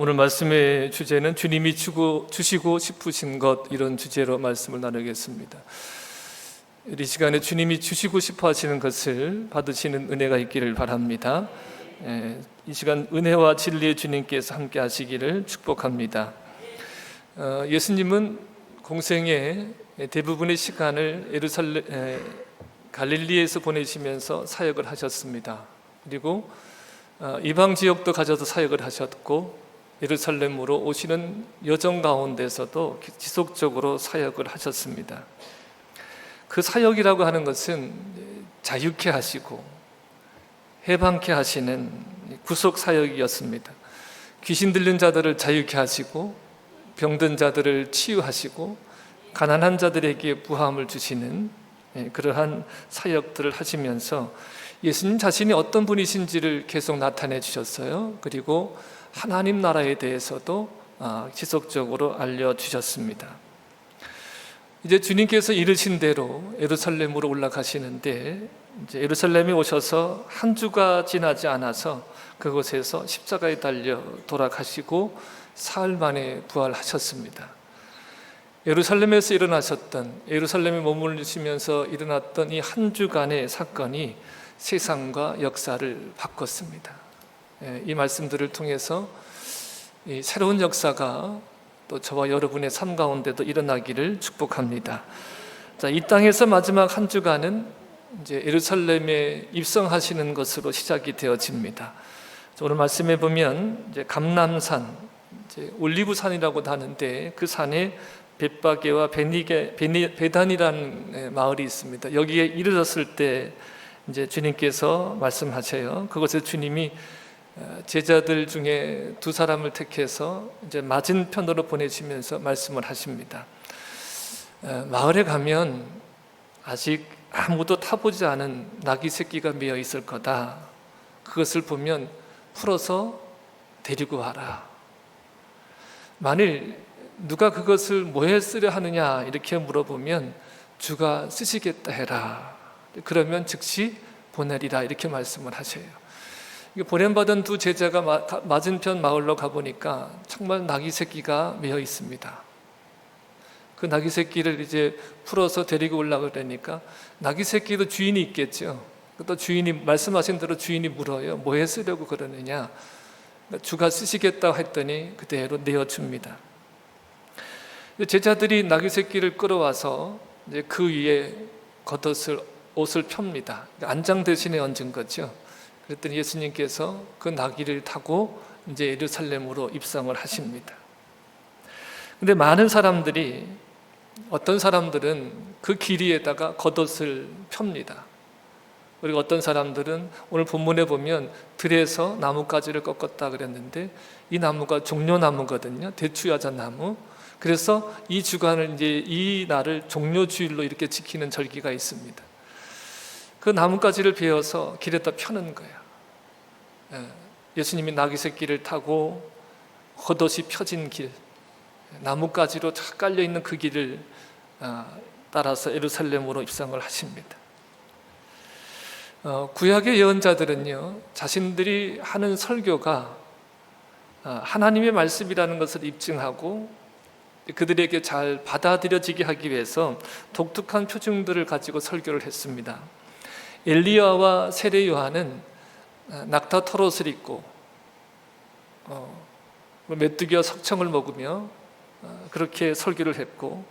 오늘 말씀의 주제는 주님이 주시고 싶으신 것, 이런 주제로 말씀을 나누겠습니다. 이 시간에 주님이 주시고 싶어 하시는 것을 받으시는 은혜가 있기를 바랍니다. 이 시간 은혜와 진리의 주님께서 함께 하시기를 축복합니다. 예수님은 공생의 대부분의 시간을 갈릴리에서 보내시면서 사역을 하셨습니다. 그리고 이방 지역도 가셔서 사역을 하셨고, 예루살렘으로 오시는 여정 가운데서도 지속적으로 사역을 하셨습니다. 그 사역이라고 하는 것은 자유케 하시고 해방케 하시는 구속 사역이었습니다. 귀신 들린 자들을 자유케 하시고, 병든 자들을 치유하시고, 가난한 자들에게 부함을 주시는 그러한 사역들을 하시면서 예수님 자신이 어떤 분이신지를 계속 나타내 주셨어요. 그리고 하나님 나라에 대해서도 지속적으로 알려주셨습니다. 이제 주님께서 이르신 대로 예루살렘으로 올라가시는데, 이제 예루살렘에 오셔서 한 주가 지나지 않아서 그곳에서 십자가에 달려 돌아가시고 사흘 만에 부활하셨습니다. 예루살렘에서 일어나셨던, 예루살렘에 머무르시면서 일어났던 이 한 주간의 사건이 세상과 역사를 바꿨습니다. 이 말씀들을 통해서 이 새로운 역사가 또 저와 여러분의 삶 가운데도 일어나기를 축복합니다. 자, 이 땅에서 마지막 한 주간은 이제 예루살렘에 입성하시는 것으로 시작이 되어집니다. 오늘 말씀해 보면 이제 감람산, 이제 올리브산이라고도 하는데, 그 산에 벳바게와 베단이라는 마을이 있습니다. 여기에 이르렀을 때 이제 주님께서 말씀하셔요. 그것에 주님이 제자들 중에 두 사람을 택해서 이제 맞은편으로 보내시면서 말씀을 하십니다. 마을에 가면 아직 아무도 타보지 않은 나귀 새끼가 매어 있을 거다. 그것을 보면 풀어서 데리고 와라. 만일 누가 그것을 뭐에 쓰려 하느냐 이렇게 물어보면 주가 쓰시겠다 해라. 그러면 즉시 보내리라, 이렇게 말씀을 하셔요. 보냄받은 두 제자가 맞은편 마을로 가보니까 정말 나귀 새끼가 매어 있습니다. 그 나귀 새끼를 이제 풀어서 데리고 올라가 그러니까 나귀 새끼도 주인이 있겠죠. 또 주인이 말씀하신 대로 주인이 물어요. 뭐에 쓰려고 그러느냐. 주가 쓰시겠다고 했더니 그대로 내어줍니다. 제자들이 나귀 새끼를 끌어와서 이제 그 위에 옷을 펴니다. 안장 대신에 얹은 거죠. 그랬더니 예수님께서 그 나귀를 타고 이제 예루살렘으로 입성을 하십니다. 근데 많은 사람들이, 어떤 사람들은 그 길 위에다가 겉옷을 펴니다. 그리고 어떤 사람들은 오늘 본문에 보면 들에서 나뭇가지를 꺾었다 그랬는데, 이 나무가 종려나무거든요. 대추야자나무. 그래서 이 주간을, 이제 이 날을 종려주일로 이렇게 지키는 절기가 있습니다. 그 나뭇가지를 베어서 길에다 펴는 거예요. 예수님이 나귀 새끼를 타고 겉옷이 펴진 길, 나뭇가지로 쫙 깔려있는 그 길을 따라서 예루살렘으로 입성을 하십니다. 구약의 예언자들은요, 자신들이 하는 설교가 하나님의 말씀이라는 것을 입증하고 그들에게 잘 받아들여지게 하기 위해서 독특한 표징들을 가지고 설교를 했습니다. 엘리야와 세례 요한은 낙타 털옷을 입고 메뚜기와 석청을 먹으며 그렇게 설교를 했고,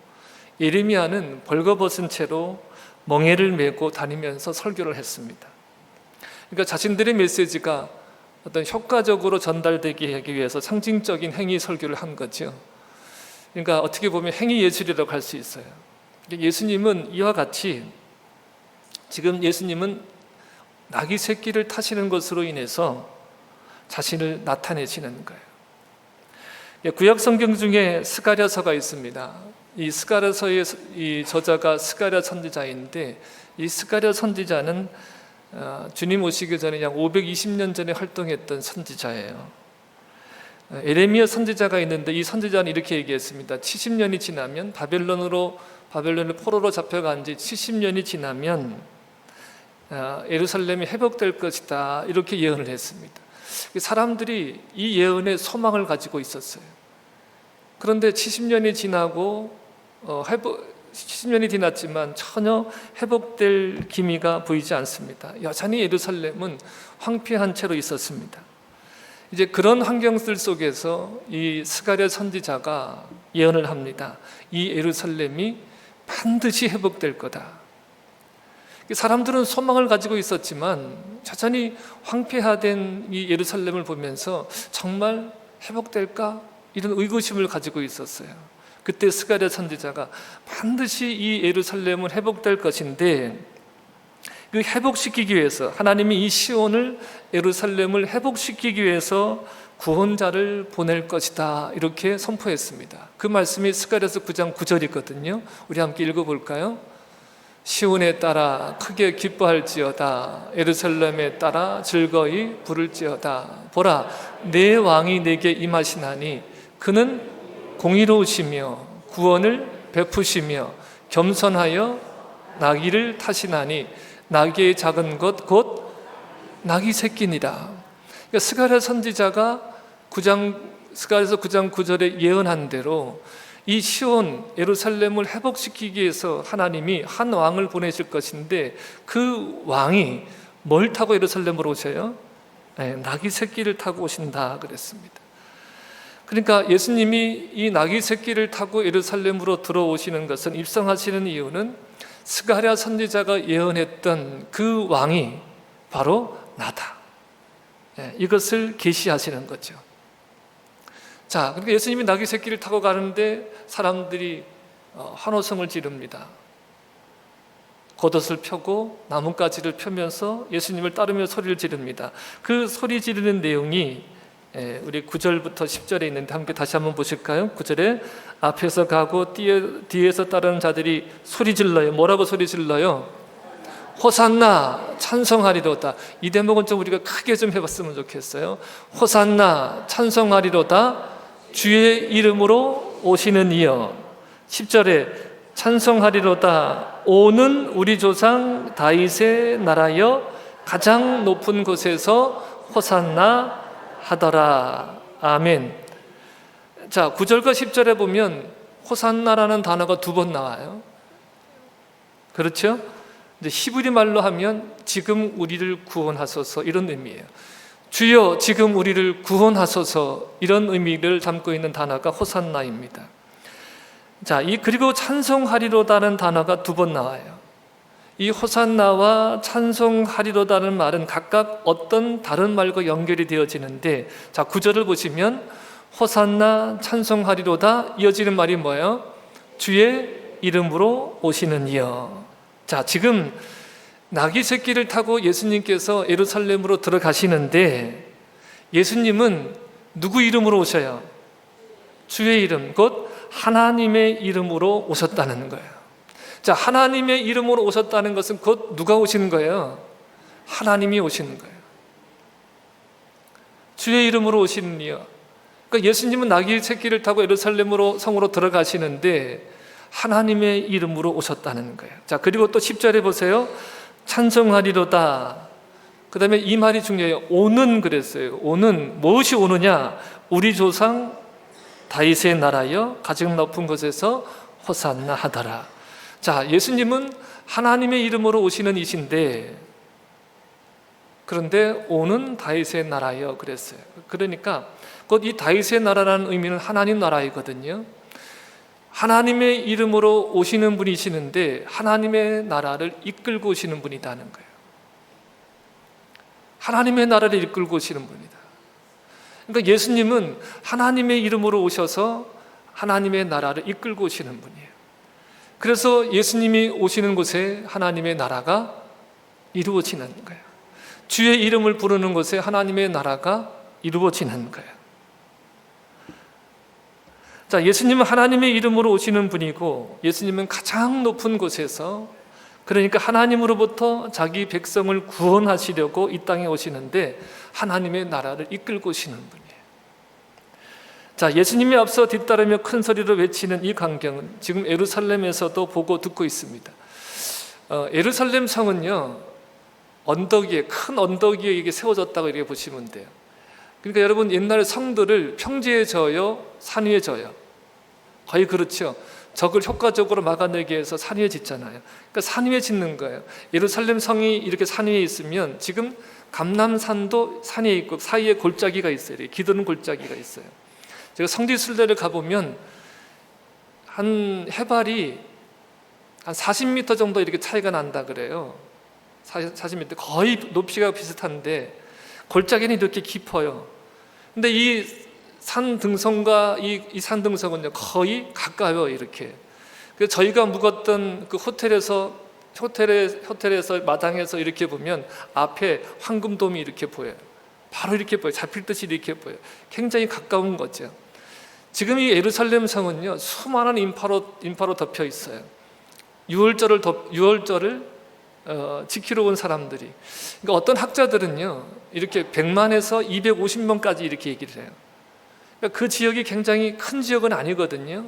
예레미야는 벌거벗은 채로 멍에를 메고 다니면서 설교를 했습니다. 그러니까 자신들의 메시지가 어떤 효과적으로 전달되게 하기 위해서 상징적인 행위 설교를 한 거죠. 그러니까 어떻게 보면 행위 예술이라고 할 수 있어요. 예수님은 이와 같이, 지금 예수님은 나귀 새끼를 타시는 것으로 인해서 자신을 나타내시는 거예요. 구약 성경 중에 스가랴서가 있습니다. 이 스가랴서의 이 저자가 스가랴 선지자인데, 이 스가랴 선지자는 주님 오시기 전에 약 520년 전에 활동했던 선지자예요. 예레미야 선지자가 있는데, 이 선지자는 이렇게 얘기했습니다. 70년이 지나면 바벨론의 포로로 잡혀간 지 70년이 지나면 예루살렘이 회복될 것이다, 이렇게 예언을 했습니다. 사람들이 이 예언에 소망을 가지고 있었어요. 그런데 70년이 지나고 70년이 지났지만 전혀 회복될 기미가 보이지 않습니다. 여전히 예루살렘은 황폐한 채로 있었습니다. 이제 그런 환경들 속에서 이 스가랴 선지자가 예언을 합니다. 이 예루살렘이 반드시 회복될 거다. 사람들은 소망을 가지고 있었지만 여전히 황폐화된 이 예루살렘을 보면서 정말 회복될까? 이런 의구심을 가지고 있었어요. 그때 스가랴 선지자가 반드시 이 예루살렘은 회복될 것인데 그 회복시키기 위해서 하나님이 이 시온을 예루살렘을 회복시키기 위해서 구원자를 보낼 것이다 이렇게 선포했습니다. 그 말씀이 스가랴서 9장 9절이거든요. 우리 함께 읽어볼까요? 시온에 따라 크게 기뻐할지어다 예루살렘에 따라 즐거이 부를지어다 보라 내 왕이 내게 임하시나니 그는 공의로우시며 구원을 베푸시며 겸손하여 나귀를 타시나니 나귀의 작은 것 곧 나귀 새끼니라. 그러니까 스가랴 선지자가 스가랴서 9장 9절에 예언한 대로 이 시온 예루살렘을 회복시키기 위해서 하나님이 한 왕을 보내실 것인데 그 왕이 뭘 타고 예루살렘으로 오셔요? 나귀 새끼를 타고 오신다 그랬습니다. 그러니까 예수님이 이 나귀 새끼를 타고 예루살렘으로 들어오시는 것은 입성하시는 이유는 스가랴 선지자가 예언했던 그 왕이 바로 나다. 이것을 계시하시는 거죠. 자, 그러니까 예수님이 나귀 새끼를 타고 가는데 사람들이 환호성을 지릅니다. 겉옷을 펴고 나뭇가지를 펴면서 예수님을 따르며 소리를 지릅니다. 그 소리 지르는 내용이 우리 9절부터 10절에 있는데 함께 다시 한번 보실까요? 9절에 앞에서 가고 뒤에서 따르는 자들이 소리 질러요. 뭐라고 소리 질러요? 호산나 찬송하리로다. 이 대목은 좀 우리가 크게 좀 해봤으면 좋겠어요. 호산나 찬송하리로다 주의 이름으로 오시는 이여. 10절에 찬송하리로다 오는 우리 조상 다윗의 나라여 가장 높은 곳에서 호산나 하더라. 아멘. 자, 9절과 10절에 보면 호산나라는 단어가 2번 나와요. 그렇죠? 이제 히브리 말로 하면 지금 우리를 구원하소서 이런 의미예요. 주여 지금 우리를 구원하소서 이런 의미를 담고 있는 단어가 호산나입니다. 자, 그리고 찬송하리로다는 단어가 2번 나와요. 이 호산나와 찬송하리로다는 말은 각각 어떤 다른 말과 연결이 되어지는데, 자 9절을 보시면 호산나 찬송하리로다 이어지는 말이 뭐예요? 주의 이름으로 오시는 이여. 자, 지금 나귀 새끼를 타고 예수님께서 예루살렘으로 들어가시는데 예수님은 누구 이름으로 오셔요? 주의 이름, 곧 하나님의 이름으로 오셨다는 거예요. 자, 하나님의 이름으로 오셨다는 것은 곧 누가 오시는 거예요? 하나님이 오시는 거예요. 주의 이름으로 오시는 이여. 그러니까 예수님은 나귀 새끼를 타고 예루살렘으로 성으로 들어가시는데 하나님의 이름으로 오셨다는 거예요. 자, 그리고 또 10절에 보세요. 찬송하리로다. 그 다음에 이 말이 중요해요. 오는 그랬어요. 오는, 무엇이 오느냐? 우리 조상 다윗의 나라여 가장 높은 곳에서 호산나 하더라. 자, 예수님은 하나님의 이름으로 오시는 이신데 그런데 오는 다윗의 나라여 그랬어요. 그러니까 곧 이 다윗의 나라라는 의미는 하나님 나라이거든요. 하나님의 이름으로 오시는 분이시는데 하나님의 나라를 이끌고 오시는 분이라는 거예요. 하나님의 나라를 이끌고 오시는 분이다. 그러니까 예수님은 하나님의 이름으로 오셔서 하나님의 나라를 이끌고 오시는 분이에요. 그래서 예수님이 오시는 곳에 하나님의 나라가 이루어지는 거예요. 주의 이름을 부르는 곳에 하나님의 나라가 이루어지는 거예요. 자, 예수님은 하나님의 이름으로 오시는 분이고 예수님은 가장 높은 곳에서, 그러니까 하나님으로부터 자기 백성을 구원하시려고 이 땅에 오시는데 하나님의 나라를 이끌고 오시는 분이에요. 자, 예수님이 앞서 뒤따르며 큰 소리로 외치는 이 광경은 지금 예루살렘에서도 보고 듣고 있습니다. 예루살렘 성은요, 언덕 위에, 큰 언덕 위에 이게 세워졌다고 이렇게 보시면 돼요. 그러니까 여러분, 옛날에 성들을 평지에 져요, 산 위에 져요? 거의 그렇죠. 적을 효과적으로 막아내기 위해서 산 위에 짓잖아요. 그러니까 산 위에 짓는 거예요. 예루살렘 성이 이렇게 산 위에 있으면 지금 감람산도 산 위에 있고 사이에 골짜기가 있어요. 기드론 골짜기가 있어요. 제가 성지순례를 가보면 한 해발이 한 40m 정도 이렇게 차이가 난다 그래요. 40m, 거의 높이가 비슷한데 골짜기는 이렇게 깊어요. 근데 이 산 등성과 이 산 등성은요 거의 가까워요. 이렇게. 그래서 저희가 묵었던 그 호텔에서 마당에서 이렇게 보면 앞에 황금돔이 이렇게 보여요. 바로 이렇게 보여요. 잡힐 듯이 이렇게 보여요. 굉장히 가까운 거죠. 지금 이 예루살렘 성은요 수많은 인파로 덮여 있어요. 유월절을 지키러 온 사람들이. 그러니까 어떤 학자들은요 이렇게 100만에서 250만까지 이렇게 얘기를 해요. 그러니까 그 지역이 굉장히 큰 지역은 아니거든요.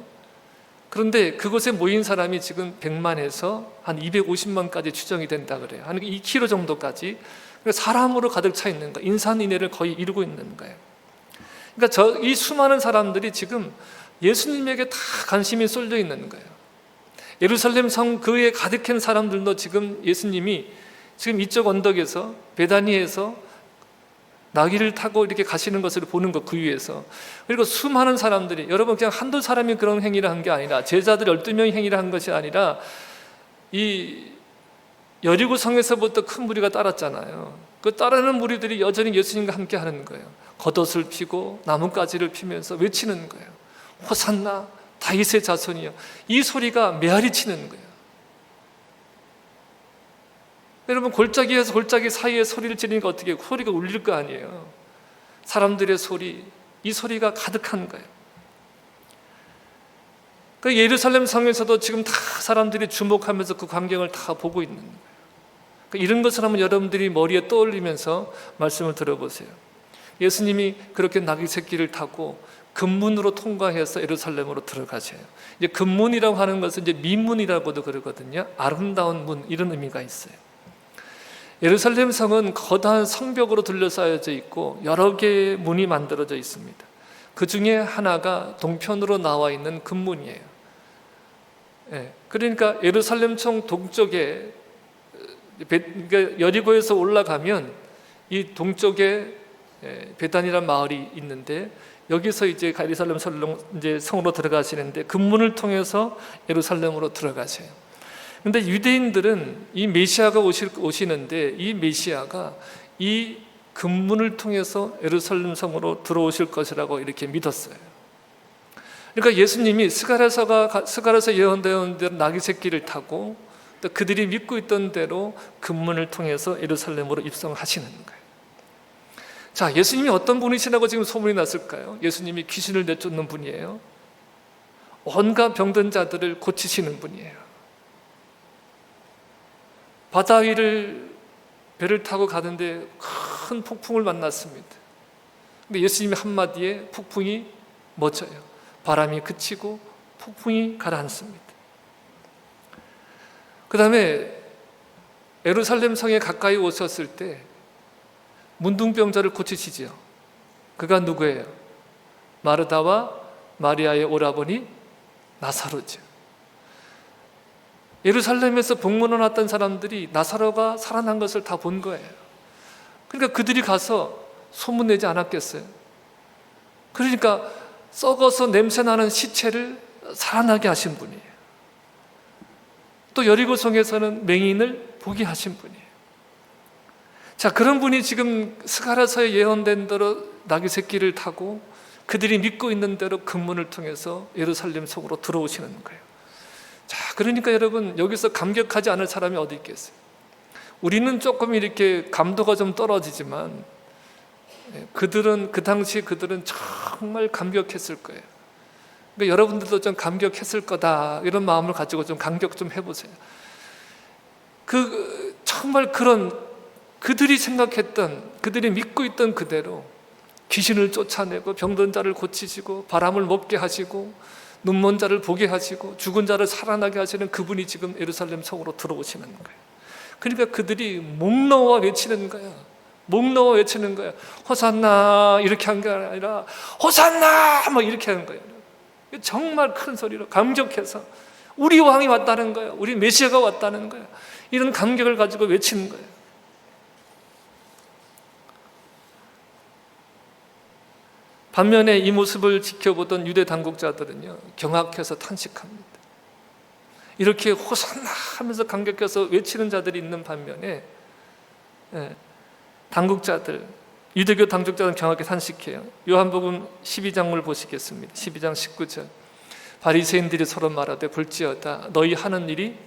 그런데 그곳에 모인 사람이 지금 100만에서 한 250만까지 추정이 된다 그래요. 한 2km 정도까지. 그러니까 사람으로 가득 차 있는 거예요. 인산인해를 거의 이루고 있는 거예요. 그러니까 이 수많은 사람들이 지금 예수님에게 다 관심이 쏠려 있는 거예요. 예루살렘 성 그에 가득한 사람들도 지금 예수님이 지금 이쪽 언덕에서 베다니에서 나귀를 타고 이렇게 가시는 것을 보는 것, 그 위에서. 그리고 수많은 사람들이, 여러분 그냥 한두 사람이 그런 행위를 한 게 아니라, 제자들 12명이 행위를 한 것이 아니라 이 여리고 성에서부터 큰 무리가 따랐잖아요. 그 따르는 무리들이 여전히 예수님과 함께 하는 거예요. 겉옷을 피고 나뭇가지를 피면서 외치는 거예요. 호산나 다윗의 자손이여. 이 소리가 메아리 치는 거예요. 여러분, 골짜기에서 골짜기 사이에 소리를 지르니까 어떻게 소리가 울릴 거 아니에요. 사람들의 소리, 이 소리가 가득한 거예요. 그 예루살렘 성에서도 지금 다 사람들이 주목하면서 그 광경을 다 보고 있는 거예요. 이런 것을 한번 여러분들이 머리에 떠올리면서 말씀을 들어보세요. 예수님이 그렇게 나귀 새끼를 타고 금문으로 통과해서 예루살렘으로 들어가셔요. 이제 금문이라고 하는 것은 이제 미문이라고도 그러거든요. 아름다운 문, 이런 의미가 있어요. 예루살렘 성은 거대한 성벽으로 둘러싸여져 있고 여러 개의 문이 만들어져 있습니다. 그 중에 하나가 동편으로 나와 있는 금문이에요. 그러니까 예루살렘 성 동쪽에, 그러니까 여리고에서 올라가면 이 동쪽에 베단이라는 마을이 있는데, 여기서 이제 예루살렘 성으로 들어가시는데 금문을 통해서 예루살렘으로 들어가세요. 근데 유대인들은 이 메시아가 오시는데, 이 메시아가 이 금문을 통해서 예루살렘 성으로 들어오실 것이라고 이렇게 믿었어요. 그러니까 예수님이 스가랴서 예언되어 대로 나귀 새끼를 타고 또 그들이 믿고 있던 대로 금문을 통해서 예루살렘으로 입성하시는 거예요. 자, 예수님이 어떤 분이시라고 지금 소문이 났을까요? 예수님이 귀신을 내쫓는 분이에요. 온갖 병든 자들을 고치시는 분이에요. 바다 위를 배를 타고 가는데 큰 폭풍을 만났습니다. 근데 예수님이 한마디에 폭풍이 멎어요. 바람이 그치고 폭풍이 가라앉습니다. 그 다음에 예루살렘 성에 가까이 오셨을 때 문둥병자를 고치시죠. 그가 누구예요? 마르다와 마리아의 오라버니 나사로죠. 예루살렘에서 복문을 왔던 사람들이 나사로가 살아난 것을 다 본 거예요. 그러니까 그들이 가서 소문내지 않았겠어요. 그러니까 썩어서 냄새나는 시체를 살아나게 하신 분이에요. 또 여리고성에서는 맹인을 보게 하신 분이에요. 자, 그런 분이 지금 스가랴서에 예언된 대로 나귀 새끼를 타고 그들이 믿고 있는 대로 금문을 통해서 예루살렘 속으로 들어오시는 거예요. 자, 그러니까 여러분, 여기서 감격하지 않을 사람이 어디 있겠어요? 우리는 조금 이렇게 감도가 좀 떨어지지만 그 당시 그들은 정말 감격했을 거예요. 그러니까 여러분들도 좀 감격했을 거다, 이런 마음을 가지고 좀 감격 좀 해보세요. 정말 그런 그들이 생각했던, 그들이 믿고 있던 그대로 귀신을 쫓아내고 병든 자를 고치시고 바람을 먹게 하시고 눈먼 자를 보게 하시고 죽은 자를 살아나게 하시는 그분이 지금 예루살렘 성으로 들어오시는 거예요. 그러니까 그들이 목 놓아 외치는 거예요. 목 놓아 외치는 거예요. 호산나 이렇게 한 게 아니라 호산나 뭐 이렇게 하는 거예요. 정말 큰 소리로 감격해서 우리 왕이 왔다는 거예요. 우리 메시아가 왔다는 거예요. 이런 감격을 가지고 외치는 거예요. 반면에 이 모습을 지켜보던 유대 당국자들은요, 경악해서 탄식합니다. 이렇게 호산나 하면서 감격해서 외치는 자들이 있는 반면에 당국자들, 유대교 당국자들은 경악해 탄식해요. 요한복음 12장을 보시겠습니다. 12장 19절. 바리새인들이 서로 말하되 볼지어다 너희 하는 일이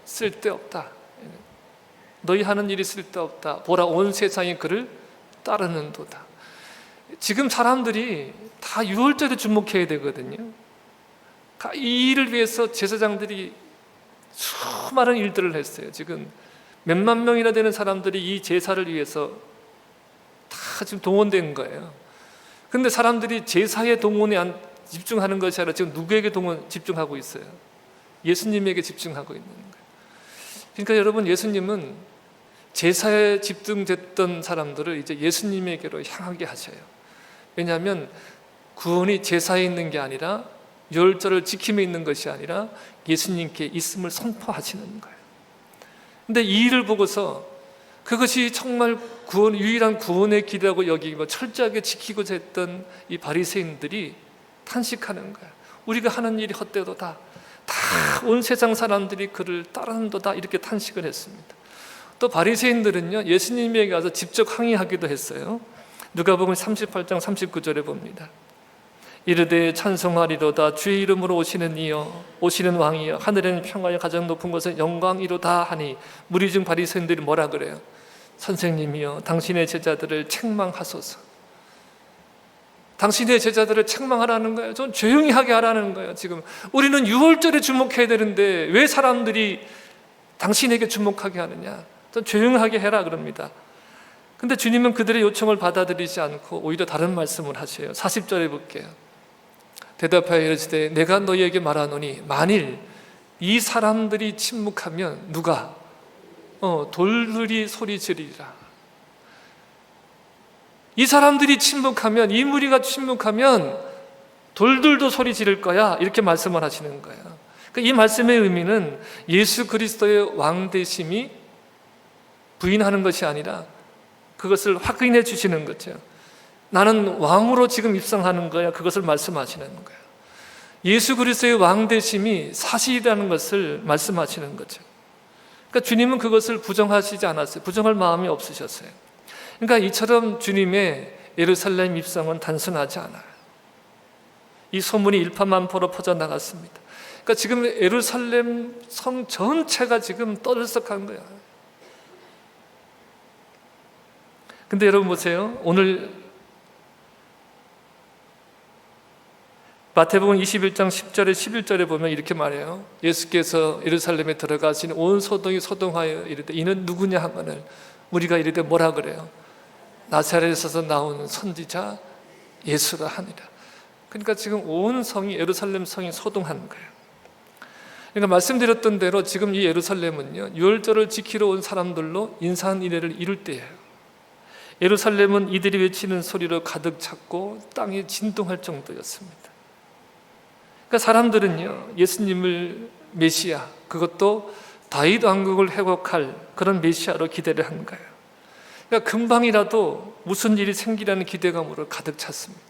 쓸데없다. 너희 하는 일이 쓸데없다. 보라 온 세상이 그를 따르는도다. 지금 사람들이 다 유월절에 주목해야 되거든요. 이 일을 위해서 제사장들이 수많은 일들을 했어요. 지금 몇만 명이나 되는 사람들이 이 제사를 위해서 다 지금 동원된 거예요. 그런데 사람들이 제사의 동원에 집중하는 것이 아니라 지금 누구에게 집중하고 있어요? 예수님에게 집중하고 있는 거예요. 그러니까 여러분, 예수님은 제사에 집중됐던 사람들을 이제 예수님에게로 향하게 하셔요. 왜냐하면 구원이 제사에 있는 게 아니라 유월절을 지킴에 있는 것이 아니라 예수님께 있음을 선포하시는 거예요. 근데 이 일을 보고서 그것이 정말 유일한 구원의 길이라고 여기고 철저하게 지키고자 했던 이 바리새인들이 탄식하는 거예요. 우리가 하는 일이 헛되도다. 다 온 세상 사람들이 그를 따르는도다. 이렇게 탄식을 했습니다. 또 바리새인들은요, 예수님에게 가서 직접 항의하기도 했어요. 누가복음 38장 39절에 봅니다. 이르되 찬송하리로다 주의 이름으로 오시는 이여 오시는 왕이여 하늘에는 평화여 가장 높은 곳에 영광이로다 하니 무리 중 바리새인들이 뭐라 그래요? 선생님이여 당신의 제자들을 책망하소서. 당신의 제자들을 책망하라는 거예요. 좀 조용히 하게 하라는 거예요. 지금 우리는 유월절에 주목해야 되는데 왜 사람들이 당신에게 주목하게 하느냐? 좀 조용하게 해라 그럽니다. 근데 주님은 그들의 요청을 받아들이지 않고 오히려 다른 말씀을 하세요. 40절에 볼게요. 대답하여 이르시되 내가 너희에게 말하노니 만일 이 사람들이 침묵하면 누가? 돌들이 소리 지르리라. 이 사람들이 침묵하면, 이 무리가 침묵하면 돌들도 소리 지를 거야. 이렇게 말씀을 하시는 거예요. 그러니까 이 말씀의 의미는 예수 그리스도의 왕되심이 부인하는 것이 아니라 그것을 확인해 주시는 거죠. 나는 왕으로 지금 입성하는 거야. 그것을 말씀하시는 거예요. 예수 그리스도의 왕되심이 사실이라는 것을 말씀하시는 거죠. 그러니까 주님은 그것을 부정하시지 않았어요. 부정할 마음이 없으셨어요. 그러니까 이처럼 주님의 예루살렘 입성은 단순하지 않아요. 이 소문이 일파만포로 퍼져나갔습니다. 그러니까 지금 예루살렘 성 전체가 지금 떠들썩한 거예요. 근데 여러분 보세요. 오늘 마태복음 21장 10절에 11절에 보면 이렇게 말해요. 예수께서 예루살렘에 들어가신 온 소동이 소동하여 이르되 이는 누구냐 하면은 우리가 이르되 뭐라 그래요? 나사렛에서 나온 선지자 예수라 하니라. 그러니까 지금 온 성이 예루살렘 성이 소동하는 거예요. 그러니까 말씀드렸던 대로 지금 이 예루살렘은요, 유월절을 지키러 온 사람들로 인산인해를 이룰 때예요. 예루살렘은 이들이 외치는 소리로 가득 찼고 땅이 진동할 정도였습니다. 그러니까 사람들은요, 예수님을 메시아, 그것도 다윗 왕국을 회복할 그런 메시아로 기대를 한 거예요. 그러니까 금방이라도 무슨 일이 생기라는 기대감으로 가득 찼습니다.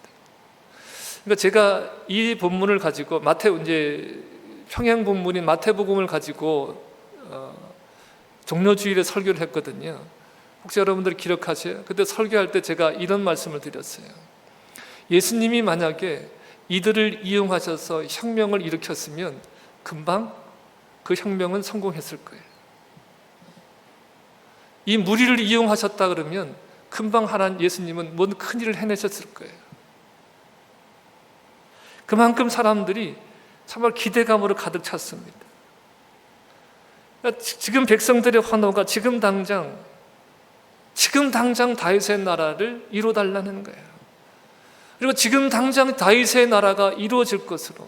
그러니까 제가 이 본문을 가지고 이제 평행 본문인 마태복음을 가지고 종료주일에 설교를 했거든요. 혹시 여러분들 기억하세요? 그때 설교할 때 제가 이런 말씀을 드렸어요. 예수님이 만약에 이들을 이용하셔서 혁명을 일으켰으면 금방 그 혁명은 성공했을 거예요. 이 무리를 이용하셨다 그러면 금방 하나님 예수님은 뭔 큰일을 해내셨을 거예요. 그만큼 사람들이 정말 기대감으로 가득 찼습니다. 지금 백성들의 환호가 지금 당장 다윗의 나라를 이루어달라는 거예요. 그리고 지금 당장 다윗의 나라가 이루어질 것으로,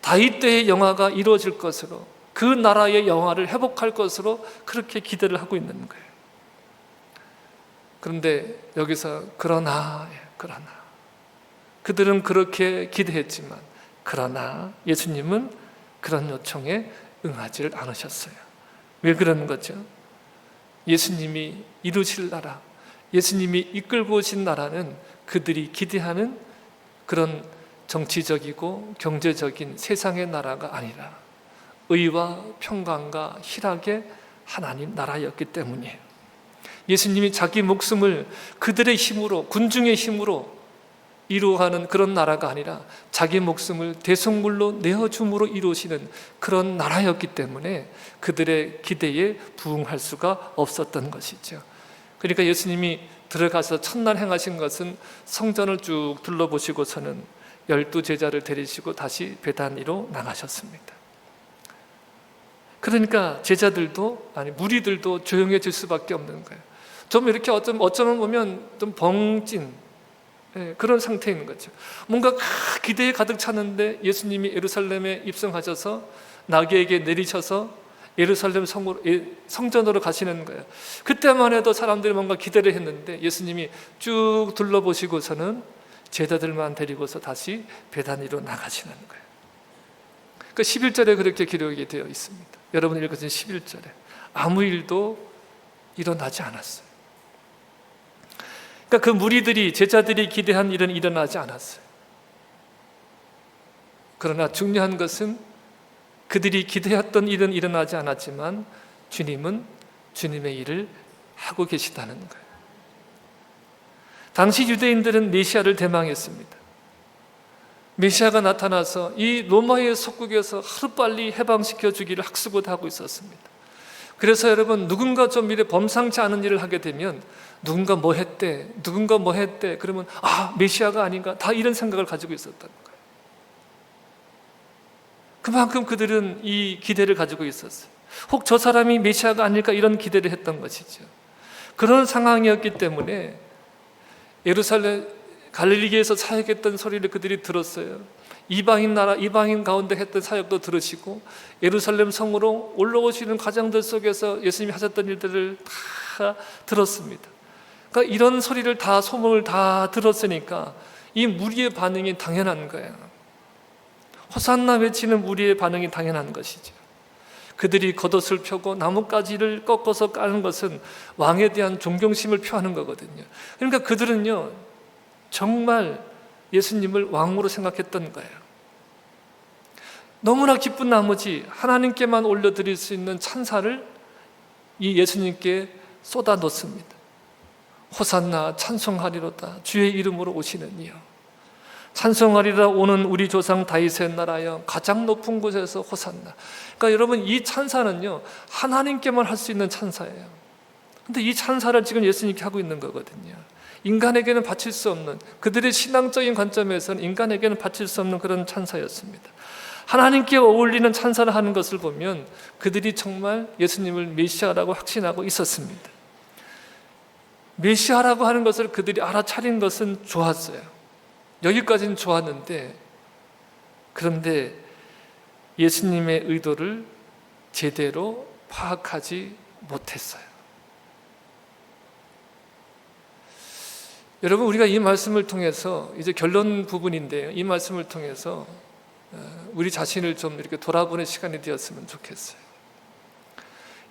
다윗 때의 영화가 이루어질 것으로, 그 나라의 영화를 회복할 것으로 그렇게 기대를 하고 있는 거예요. 그런데 여기서 그러나 그들은 그렇게 기대했지만 그러나 예수님은 그런 요청에 응하지를 않으셨어요. 왜 그러는 거죠? 예수님이 이루실 나라, 예수님이 이끌고 오신 나라는 그들이 기대하는 그런 정치적이고 경제적인 세상의 나라가 아니라 의와 평강과 희락의 하나님 나라였기 때문이에요. 예수님이 자기 목숨을 그들의 힘으로, 군중의 힘으로 이루어가는 그런 나라가 아니라 자기 목숨을 대속물로 내어줌으로 이루시는 그런 나라였기 때문에 그들의 기대에 부응할 수가 없었던 것이죠. 그러니까 예수님이 들어가서 첫날 행하신 것은 성전을 쭉 둘러보시고서는 12제자를 데리시고 다시 베다니로 나가셨습니다. 그러니까 제자들도, 무리들도 조용해질 수밖에 없는 거예요. 좀 이렇게 어쩌면 보면 좀 벙찐 그런 상태에 있는 거죠. 뭔가 기대에 가득 찼는데 예수님이 예루살렘에 입성하셔서 나귀에게 내리셔서 예루살렘 성전으로 가시는 거예요. 그때만 해도 사람들이 뭔가 기대를 했는데 예수님이 쭉 둘러보시고서는 제자들만 데리고서 다시 베다니로 나가시는 거예요. 그 11절에 그렇게 기록이 되어 있습니다. 여러분 읽으신 11절에 아무 일도 일어나지 않았어요. 그러니까 그 무리들이, 제자들이 기대한 일은 일어나지 않았어요. 그러나 중요한 것은 그들이 기대했던 일은 일어나지 않았지만 주님은 주님의 일을 하고 계시다는 거예요. 당시 유대인들은 메시아를 대망했습니다. 메시아가 나타나서 이 로마의 속국에서 하루빨리 해방시켜 주기를 학수고대하고 있었습니다. 그래서 여러분, 누군가 좀 이래 범상치 않은 일을 하게 되면 누군가 뭐 했대 그러면 메시아가 아닌가, 다 이런 생각을 가지고 있었다는 거예요. 그만큼 그들은 이 기대를 가지고 있었어요. 혹 저 사람이 메시아가 아닐까, 이런 기대를 했던 것이죠. 그런 상황이었기 때문에 예루살렘 갈릴리에서 사역했던 소리를 그들이 들었어요. 이방인 가운데 했던 사역도 들으시고 예루살렘 성으로 올라오시는 과정들 속에서 예수님이 하셨던 일들을 다 들었습니다. 그러니까 이런 소리를 다, 소문을 다 들었으니까 이 무리의 반응이 당연한 거예요. 호산나 외치는 무리의 반응이 당연한 것이죠. 그들이 겉옷을 펴고 나뭇가지를 꺾어서 까는 것은 왕에 대한 존경심을 표하는 거거든요. 그러니까 그들은요, 정말 예수님을 왕으로 생각했던 거예요. 너무나 기쁜 나머지 하나님께만 올려드릴 수 있는 찬사를 이 예수님께 쏟아 놓습니다. 호산나, 찬송하리로다 주의 이름으로 오시는 이여, 찬송하리라 오는 우리 조상 다윗의 나라여, 가장 높은 곳에서 호산나. 그러니까 여러분, 이 찬사는요 하나님께만 할 수 있는 찬사예요. 근데 이 찬사를 지금 예수님께 하고 있는 거거든요. 인간에게는 바칠 수 없는, 그들의 신앙적인 관점에서는 인간에게는 바칠 수 없는 그런 찬사였습니다. 하나님께 어울리는 찬사를 하는 것을 보면 그들이 정말 예수님을 메시아라고 확신하고 있었습니다. 메시아라고 하는 것을 그들이 알아차린 것은 좋았어요. 여기까지는 좋았는데, 그런데 예수님의 의도를 제대로 파악하지 못했어요. 여러분, 우리가 이 말씀을 통해서, 이제 결론 부분인데요, 이 말씀을 통해서 우리 자신을 좀 이렇게 돌아보는 시간이 되었으면 좋겠어요.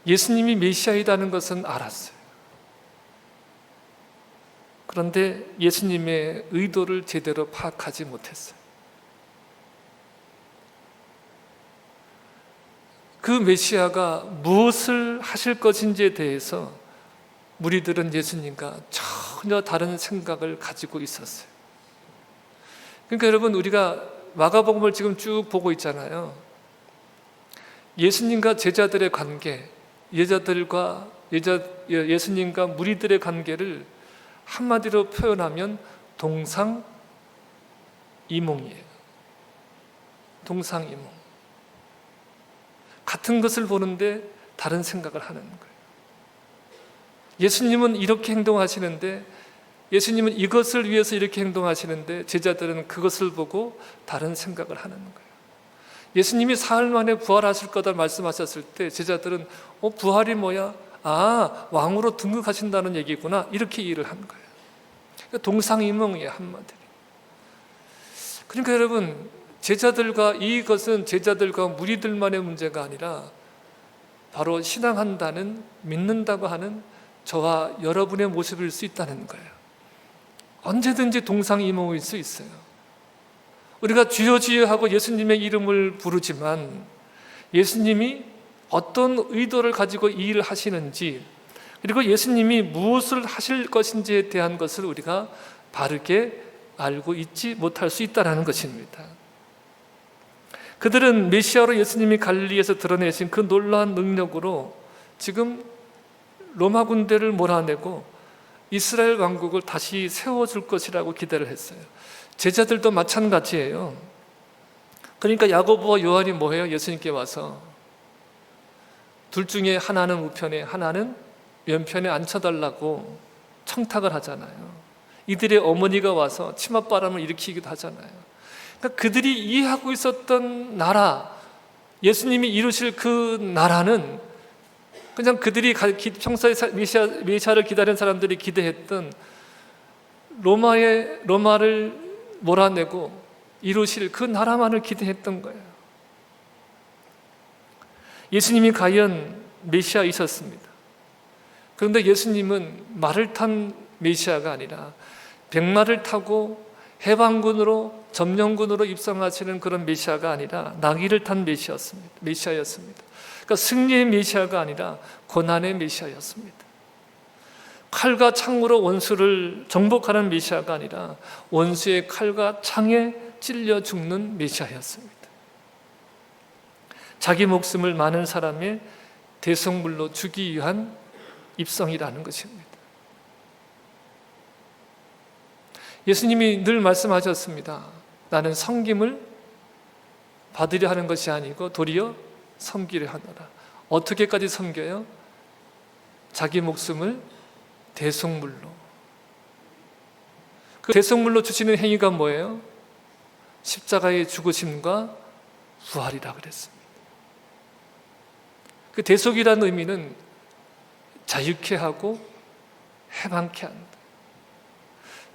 예수님이 메시아이라는 것은 알았어요. 그런데 예수님의 의도를 제대로 파악하지 못했어요. 그 메시아가 무엇을 하실 것인지에 대해서 무리들은 예수님과 전혀 다른 생각을 가지고 있었어요. 그러니까 여러분, 우리가 마가복음을 지금 쭉 보고 있잖아요. 예수님과 제자들의 관계, 예수님과 무리들의 관계를 한마디로 표현하면 동상이몽이에요. 동상이몽. 같은 것을 보는데 다른 생각을 하는 거예요. 예수님은 이렇게 행동하시는데, 예수님은 이것을 위해서 이렇게 행동하시는데 제자들은 그것을 보고 다른 생각을 하는 거예요. 예수님이 사흘 만에 부활하실 거다 말씀하셨을 때 제자들은 부활이 뭐야? 아, 왕으로 등극하신다는 얘기구나, 이렇게 이해를 한 거예요. 그러니까 동상이몽이에요, 한마디로. 그러니까 여러분, 이것은 제자들과 무리들만의 문제가 아니라 바로 신앙한다는, 믿는다고 하는 저와 여러분의 모습일 수 있다는 거예요. 언제든지 동상이몽일 수 있어요. 우리가 주여 주여 하고 예수님의 이름을 부르지만 예수님이 어떤 의도를 가지고 이 일을 하시는지, 그리고 예수님이 무엇을 하실 것인지에 대한 것을 우리가 바르게 알고 있지 못할 수 있다는 것입니다. 그들은 메시아로 예수님이 갈릴리에서 드러내신 그 놀라운 능력으로 지금 로마 군대를 몰아내고 이스라엘 왕국을 다시 세워줄 것이라고 기대를 했어요. 제자들도 마찬가지예요. 그러니까 야고보와 요한이 뭐해요? 예수님께 와서 둘 중에 하나는 우편에 하나는 왼편에 앉혀달라고 청탁을 하잖아요. 이들의 어머니가 와서 치맛바람을 일으키기도 하잖아요. 그러니까 그들이 이해하고 있었던 나라, 예수님이 이루실 그 나라는 그냥 그들이 평소에 메시아를 기다리는 사람들이 기대했던 로마를 몰아내고 이루실 그 나라만을 기대했던 거예요. 예수님이 과연 메시아이셨습니다. 그런데 예수님은 말을 탄 메시아가 아니라 백마를 타고 해방군으로 점령군으로 입성하시는 그런 메시아가 아니라 나귀를 탄 메시아였습니다. 그러니까 승리의 메시아가 아니라 고난의 메시아였습니다. 칼과 창으로 원수를 정복하는 메시아가 아니라 원수의 칼과 창에 찔려 죽는 메시아였습니다. 자기 목숨을 많은 사람의 대속물로 주기 위한 입성이라는 것입니다. 예수님이 늘 말씀하셨습니다. 나는 섬김을 받으려 하는 것이 아니고 도리어 섬기려 하노라. 어떻게까지 섬겨요? 자기 목숨을 대속물로. 그 대속물로 주시는 행위가 뭐예요? 십자가의 죽으심과 부활이라 그랬습니다. 그 대속이라는 의미는 자유케 하고 해방케 한다.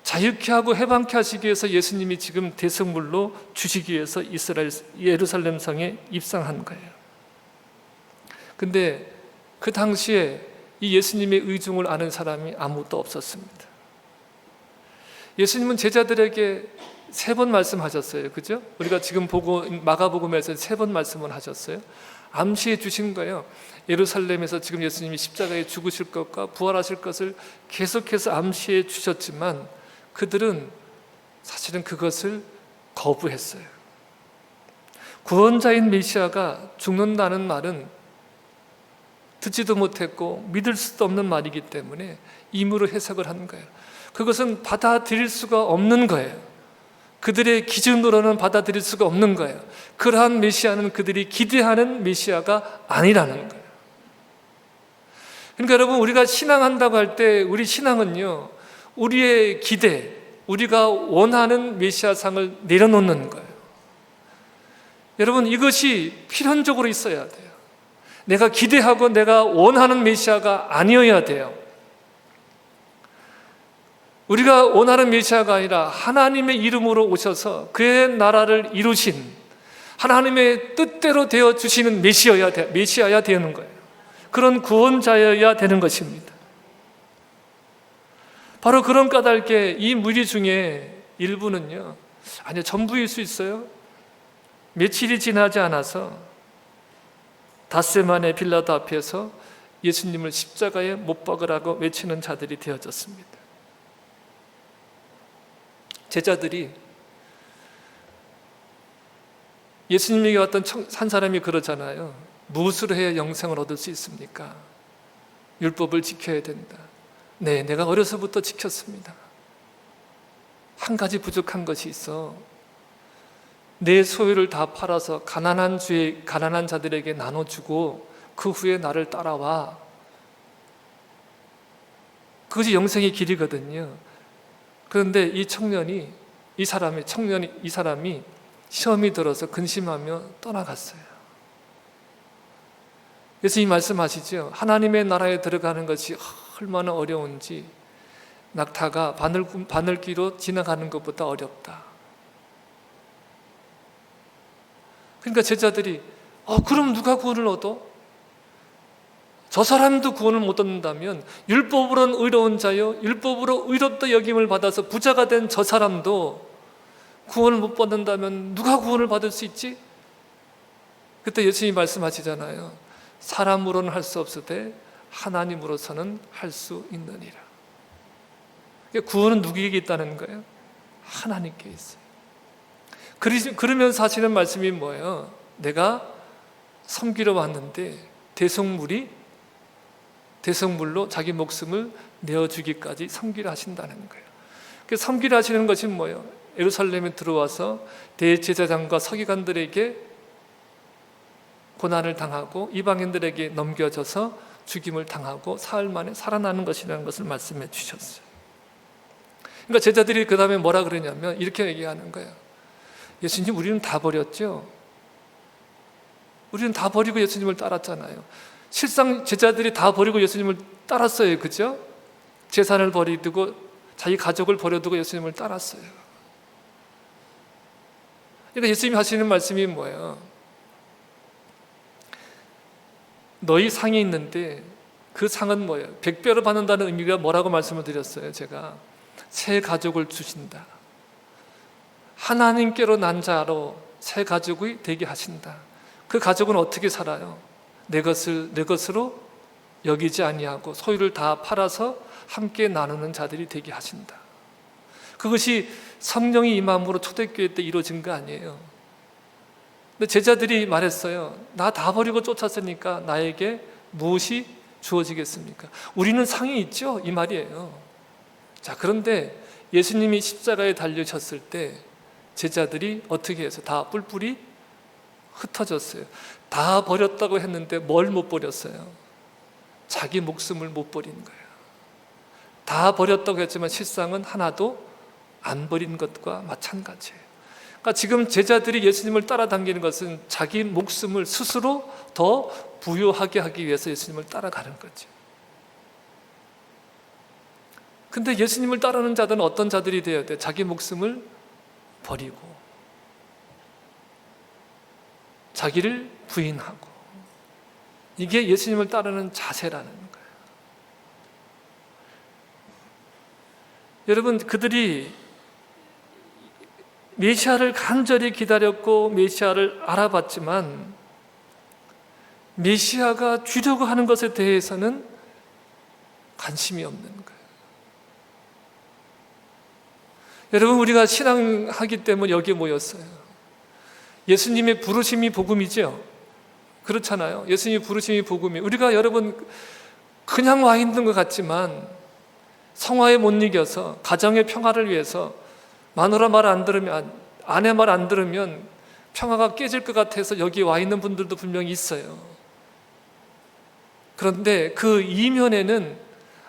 자유케 하고 해방케 하시기 위해서 예수님이 지금 대속물로 주시기 위해서 예루살렘 성에 입성한 거예요. 근데 그 당시에 이 예수님의 의중을 아는 사람이 아무도 없었습니다. 예수님은 제자들에게 3번 말씀하셨어요. 그죠? 우리가 지금 마가복음에서 3번 말씀을 하셨어요. 암시해 주신 거예요. 예루살렘에서 지금 예수님이 십자가에 죽으실 것과 부활하실 것을 계속해서 암시해 주셨지만 그들은 사실은 그것을 거부했어요. 구원자인 메시아가 죽는다는 말은 듣지도 못했고 믿을 수도 없는 말이기 때문에 임으로 해석을 한 거예요. 그것은 받아들일 수가 없는 거예요. 그들의 기준으로는 받아들일 수가 없는 거예요. 그러한 메시아는 그들이 기대하는 메시아가 아니라는 거예요. 그러니까 여러분, 우리가 신앙한다고 할 때 우리 신앙은요, 우리의 기대, 우리가 원하는 메시아상을 내려놓는 거예요. 여러분, 이것이 필연적으로 있어야 돼요. 내가 기대하고 내가 원하는 메시아가 아니어야 돼요. 우리가 원하는 메시아가 아니라 하나님의 이름으로 오셔서 그의 나라를 이루신 하나님의 뜻대로 되어주시는 메시아야 되는 거예요. 그런 구원자여야 되는 것입니다. 바로 그런 까닭에 이 무리 중에 일부는요, 아니요, 전부일 수 있어요. 며칠이 지나지 않아서 닷새 만에 빌라도 앞에서 예수님을 십자가에 못 박으라고 외치는 자들이 되어졌습니다. 제자들이 예수님에게 왔던 한 사람이 그러잖아요. 무엇으로 해야 영생을 얻을 수 있습니까? 율법을 지켜야 된다. 네, 내가 어려서부터 지켰습니다. 한 가지 부족한 것이 있어. 내 소유를 다 팔아서 가난한 자들에게 나눠주고 그 후에 나를 따라와. 그것이 영생의 길이거든요. 그런데 이 사람이 시험이 들어서 근심하며 떠나갔어요. 예수님 말씀하시죠. 하나님의 나라에 들어가는 것이 얼마나 어려운지 낙타가 바늘귀로 지나가는 것보다 어렵다. 그러니까 제자들이 그럼 누가 구원을 얻어? 저 사람도 구원을 못 얻는다면 율법으로는 의로운 자요 율법으로 의롭다 여김을 받아서 부자가 된 저 사람도 구원을 못 받는다면 누가 구원을 받을 수 있지? 그때 예수님이 말씀하시잖아요. 사람으로는 할 수 없으되 하나님으로서는 할 수 있느니라. 구원은 누구에게 있다는 거예요? 하나님께 있어요. 그러면서 하시는 말씀이 뭐예요? 내가 섬기러 왔는데 대성물로 자기 목숨을 내어주기까지 섬기려 하신다는 거예요. 섬기려 하시는 것이 뭐예요? 예루살렘에 들어와서 대제사장과 서기관들에게 고난을 당하고 이방인들에게 넘겨져서 죽임을 당하고 사흘 만에 살아나는 것이라는 것을 말씀해 주셨어요. 그러니까 제자들이 그 다음에 뭐라 그러냐면 이렇게 얘기하는 거예요. 예수님, 우리는 다 버렸죠? 우리는 다 버리고 예수님을 따랐잖아요. 실상 제자들이 다 버리고 예수님을 따랐어요. 그죠? 재산을 버리고 자기 가족을 버려두고 예수님을 따랐어요. 그러니까 예수님이 하시는 말씀이 뭐예요? 너희 상이 있는데 그 상은 뭐예요? 100배로 받는다는 의미가 뭐라고 말씀을 드렸어요? 제가 새 가족을 주신다. 하나님께로 난 자로 새 가족이 되게 하신다. 그 가족은 어떻게 살아요? 내 것으로 여기지 아니하고 소유를 다 팔아서 함께 나누는 자들이 되게 하신다. 그것이 성령이 임함으로 초대교회 때 이루어진 거 아니에요. 근데 제자들이 말했어요. 나 다 버리고 쫓았으니까 나에게 무엇이 주어지겠습니까? 우리는 상이 있죠? 이 말이에요. 자, 그런데 예수님이 십자가에 달리셨을 때 제자들이 어떻게 해서 다 뿔뿔이 흩어졌어요. 다 버렸다고 했는데 뭘 못 버렸어요? 자기 목숨을 못 버린 거예요. 다 버렸다고 했지만 실상은 하나도 안 버린 것과 마찬가지예요. 그러니까 지금 제자들이 예수님을 따라당기는 것은 자기 목숨을 스스로 더 부유하게 하기 위해서 예수님을 따라가는 거죠. 근데 예수님을 따르는 자들은 어떤 자들이 되어야 돼? 자기 목숨을 버리고 자기를 부인하고, 이게 예수님을 따르는 자세라는 거예요. 여러분, 그들이 메시아를 간절히 기다렸고 메시아를 알아봤지만 메시아가 주려고 하는 것에 대해서는 관심이 없는 거예요. 여러분, 우리가 신앙하기 때문에 여기에 모였어요. 예수님의 부르심이 복음이죠. 그렇잖아요. 예수님의 부르심이 복음이, 우리가 여러분 그냥 와 있는 것 같지만 성화에 못 이겨서 가정의 평화를 위해서 마누라 말 안 들으면, 아내 말 안 들으면 평화가 깨질 것 같아서 여기 와 있는 분들도 분명히 있어요. 그런데 그 이면에는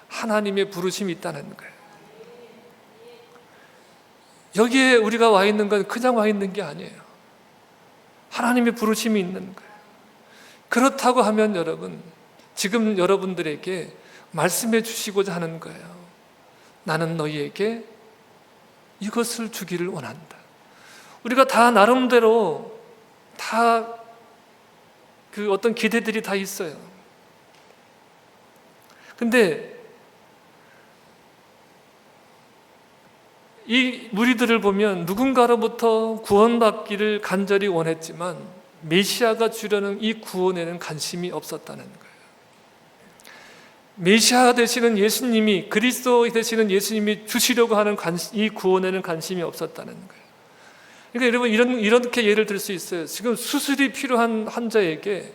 하나님의 부르심이 있다는 거예요. 여기에 우리가 와 있는 건 그냥 와 있는 게 아니에요. 하나님의 부르심이 있는 거예요. 그렇다고 하면 여러분, 지금 여러분들에게 말씀해 주시고자 하는 거예요. 나는 너희에게 이것을 주기를 원한다. 우리가 다 나름대로 다 그 어떤 기대들이 다 있어요. 근데 이 무리들을 보면 누군가로부터 구원받기를 간절히 원했지만 메시아가 주려는 이 구원에는 관심이 없었다는 거예요. 메시아 되시는 예수님이, 그리스도 되시는 예수님이 주시려고 하는 이 구원에는 관심이 없었다는 거예요. 그러니까 여러분, 이렇게 예를 들 수 있어요. 지금 수술이 필요한 환자에게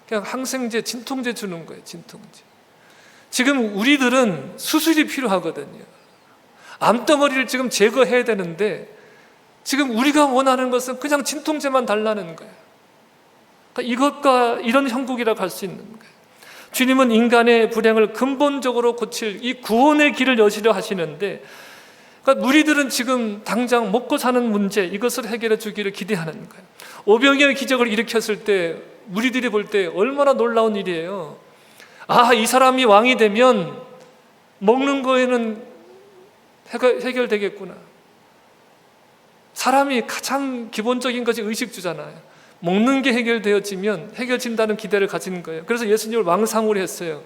그냥 항생제, 진통제 주는 거예요. 진통제. 지금 우리들은 수술이 필요하거든요. 암덩어리를 지금 제거해야 되는데 지금 우리가 원하는 것은 그냥 진통제만 달라는 거예요. 그러니까 이것과 이런 형국이라고 할 수 있는 거예요. 주님은 인간의 불행을 근본적으로 고칠 이 구원의 길을 여시려 하시는데, 그러니까 무리들은 지금 당장 먹고 사는 문제, 이것을 해결해 주기를 기대하는 거예요. 오병이어의 기적을 일으켰을 때 무리들이 볼 때 얼마나 놀라운 일이에요. 아, 이 사람이 왕이 되면 먹는 거에는 해결되겠구나. 사람이 가장 기본적인 것이 의식주잖아요. 먹는 게 해결진다는 기대를 가지는 거예요. 그래서 예수님을 왕상으로 했어요.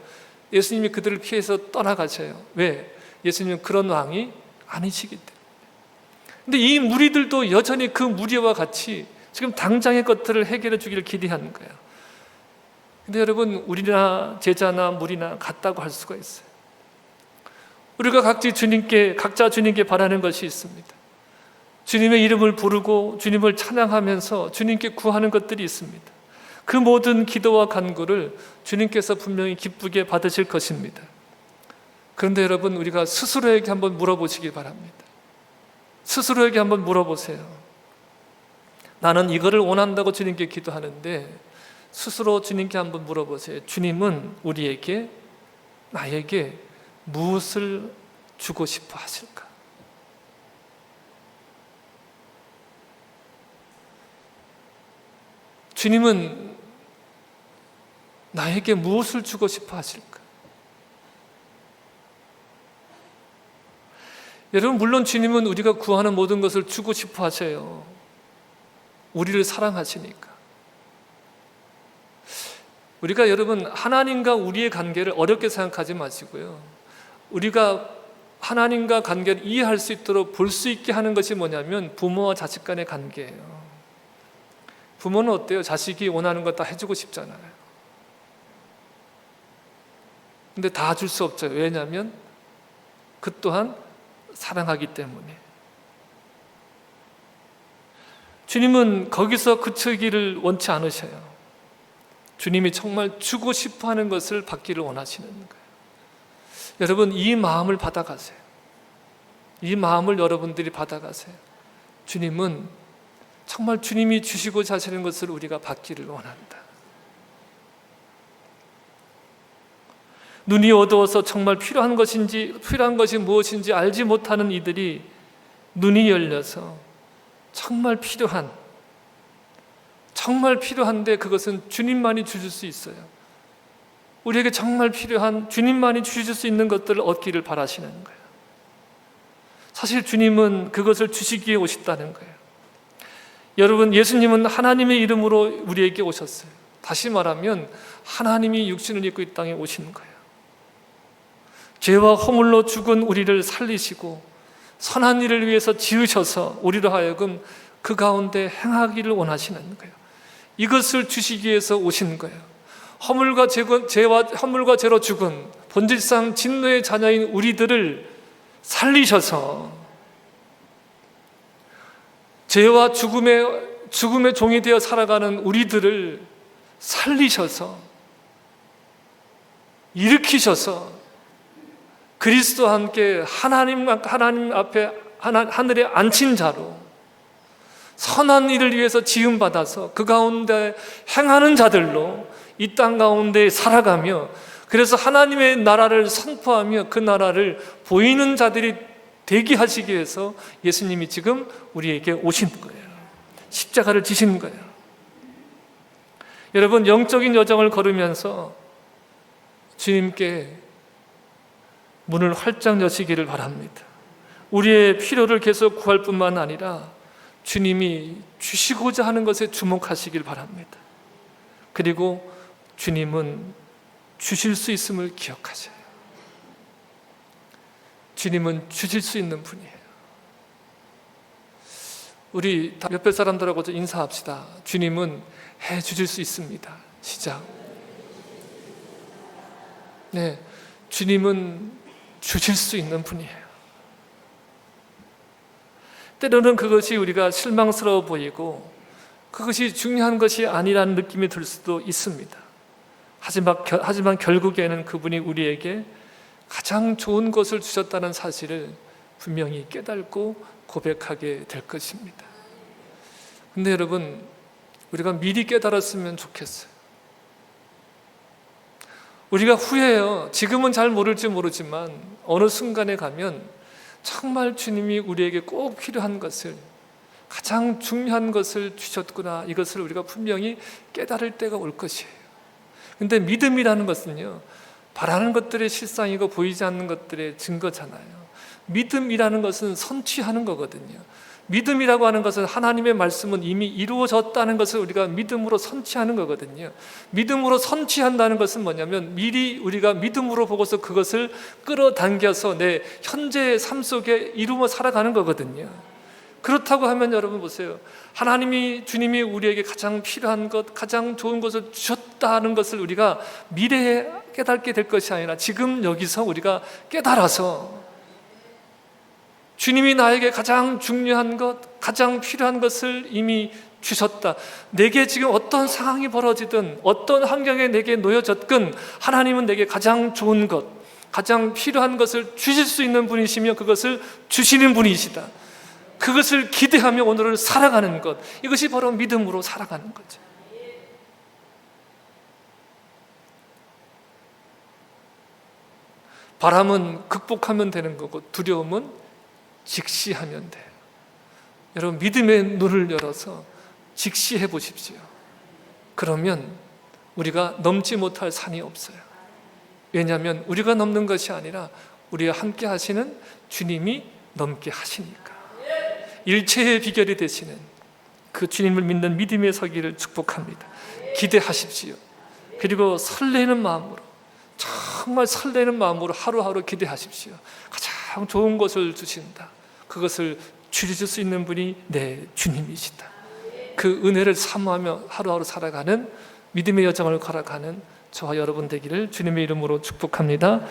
예수님이 그들을 피해서 떠나가셔요. 왜? 예수님은 그런 왕이 아니시기 때문에. 근데 이 무리들도 여전히 그 무리와 같이 지금 당장의 것들을 해결해 주기를 기대하는 거예요. 근데 여러분, 우리나 제자나 무리나 같다고 할 수가 있어요. 우리가 각자 주님께 바라는 것이 있습니다. 주님의 이름을 부르고 주님을 찬양하면서 주님께 구하는 것들이 있습니다. 그 모든 기도와 간구를 주님께서 분명히 기쁘게 받으실 것입니다. 그런데 여러분, 우리가 스스로에게 한번 물어보시기 바랍니다. 스스로에게 한번 물어보세요. 나는 이거를 원한다고 주님께 기도하는데, 스스로 주님께 한번 물어보세요. 주님은 나에게 무엇을 주고 싶어 하실까? 주님은 나에게 무엇을 주고 싶어 하실까? 여러분, 물론 주님은 우리가 구하는 모든 것을 주고 싶어 하셔요. 우리를 사랑하시니까. 우리가 여러분, 하나님과 우리의 관계를 어렵게 생각하지 마시고요. 우리가 하나님과 관계를 이해할 수 있도록 볼 수 있게 하는 것이 뭐냐면 부모와 자식 간의 관계예요. 부모는 어때요? 자식이 원하는 거 다 해주고 싶잖아요. 근데 다 줄 수 없죠. 왜냐하면 그 또한 사랑하기 때문에. 주님은 거기서 그치기를 원치 않으셔요. 주님이 정말 주고 싶어 하는 것을 받기를 원하시는 거예요. 여러분, 이 마음을 받아가세요. 이 마음을 여러분들이 받아가세요. 주님은 정말 주님이 주시고자 하시는 것을 우리가 받기를 원한다. 눈이 어두워서 정말 필요한 것이 무엇인지 알지 못하는 이들이 눈이 열려서 정말 필요한데 그것은 주님만이 주실 수 있어요. 우리에게 정말 필요한 주님만이 주실 수 있는 것들을 얻기를 바라시는 거예요. 사실 주님은 그것을 주시기 위해 오셨다는 거예요. 여러분, 예수님은 하나님의 이름으로 우리에게 오셨어요. 다시 말하면 하나님이 육신을 입고 이 땅에 오신 거예요. 죄와 허물로 죽은 우리를 살리시고 선한 일을 위해서 지으셔서 우리로 하여금 그 가운데 행하기를 원하시는 거예요. 이것을 주시기 위해서 오신 거예요. 허물과 죄로 죽은 본질상 진노의 자녀인 우리들을 살리셔서 죄와 죽음의 종이 되어 살아가는 우리들을 살리셔서 일으키셔서 그리스도와 함께 하나님 앞에 하늘에 앉힌 자로 선한 일을 위해서 지음받아서 그 가운데 행하는 자들로 이 땅 가운데 살아가며, 그래서 하나님의 나라를 선포하며 그 나라를 보이는 자들이 되게 하시기 위해서 예수님이 지금 우리에게 오신 거예요. 십자가를 지신 거예요. 여러분, 영적인 여정을 걸으면서 주님께 문을 활짝 여시기를 바랍니다. 우리의 필요를 계속 구할 뿐만 아니라 주님이 주시고자 하는 것에 주목하시길 바랍니다. 그리고 주님은 주실 수 있음을 기억하세요. 주님은 주실 수 있는 분이에요. 우리 옆에 사람들하고 인사합시다. 주님은 해 주실 수 있습니다. 시작. 네, 주님은 주실 수 있는 분이에요. 때로는 그것이 우리가 실망스러워 보이고 그것이 중요한 것이 아니라는 느낌이 들 수도 있습니다. 하지만 결국에는 그분이 우리에게 가장 좋은 것을 주셨다는 사실을 분명히 깨닫고 고백하게 될 것입니다. 근데 여러분, 우리가 미리 깨달았으면 좋겠어요. 우리가 후회해요. 지금은 잘 모를지 모르지만 어느 순간에 가면 정말 주님이 우리에게 꼭 필요한 것을 가장 중요한 것을 주셨구나, 이것을 우리가 분명히 깨달을 때가 올 것이에요. 근데 믿음이라는 것은요, 바라는 것들의 실상이고 보이지 않는 것들의 증거잖아요. 믿음이라는 것은 선취하는 거거든요. 믿음이라고 하는 것은 하나님의 말씀은 이미 이루어졌다는 것을 우리가 믿음으로 선취하는 거거든요. 믿음으로 선취한다는 것은 뭐냐면 미리 우리가 믿음으로 보고서 그것을 끌어당겨서 내 현재의 삶 속에 이루어 살아가는 거거든요. 그렇다고 하면 여러분 보세요. 주님이 우리에게 가장 필요한 것, 가장 좋은 것을 주셨다는 것을 우리가 미래에 깨닫게 될 것이 아니라 지금 여기서 우리가 깨달아서 주님이 나에게 가장 중요한 것, 가장 필요한 것을 이미 주셨다. 내게 지금 어떤 상황이 벌어지든 어떤 환경에 내게 놓여졌건 하나님은 내게 가장 좋은 것, 가장 필요한 것을 주실 수 있는 분이시며 그것을 주시는 분이시다. 그것을 기대하며 오늘을 살아가는 것, 이것이 바로 믿음으로 살아가는 거죠. 바람은 극복하면 되는 거고 두려움은 직시하면 돼요. 여러분, 믿음의 눈을 열어서 직시해 보십시오. 그러면 우리가 넘지 못할 산이 없어요. 왜냐하면 우리가 넘는 것이 아니라 우리와 함께 하시는 주님이 넘게 하시니까. 일체의 비결이 되시는 그 주님을 믿는 믿음의 서기를 축복합니다. 기대하십시오. 그리고 설레는 마음으로, 정말 설레는 마음으로 하루하루 기대하십시오. 가장 좋은 것을 주신다. 그것을 주실 수 있는 분이 내 주님이시다. 그 은혜를 사모하며 하루하루 살아가는 믿음의 여정을 걸어가는 저와 여러분 되기를 주님의 이름으로 축복합니다.